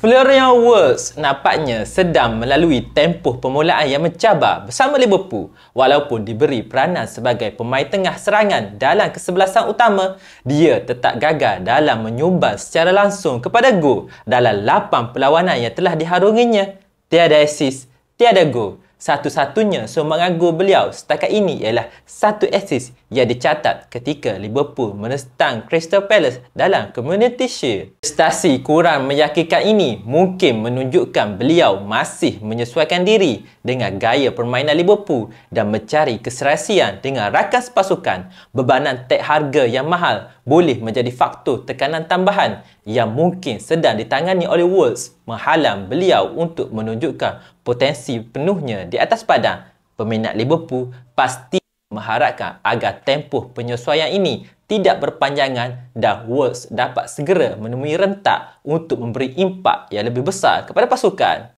Florian Wirtz nampaknya sedang melalui tempoh permulaan yang mencabar bersama Liverpool. Walaupun diberi peranan sebagai pemain tengah serangan dalam kesebelasan utama, dia tetap gagal dalam menyumbang secara langsung kepada gol dalam 8 perlawanan yang telah diharunginya. Tiada assist, tiada gol. Satu-satunya sumbangan gol beliau setakat ini ialah satu assist yang dicatat ketika Liverpool menentang Crystal Palace dalam Community Shield. Prestasi kurang meyakinkan ini mungkin menunjukkan beliau masih menyesuaikan diri dengan gaya permainan Liverpool dan mencari keserasian dengan rakan sepasukan. Bebanan tag harga yang mahal boleh menjadi faktor tekanan tambahan yang mungkin sedang ditangani oleh Wolves menghalang beliau untuk menunjukkan potensi penuhnya di atas padang. Peminat Liverpool pasti mengharapkan agar tempoh penyesuaian ini tidak berpanjangan dan Wolves dapat segera menemui rentak untuk memberi impak yang lebih besar kepada pasukan.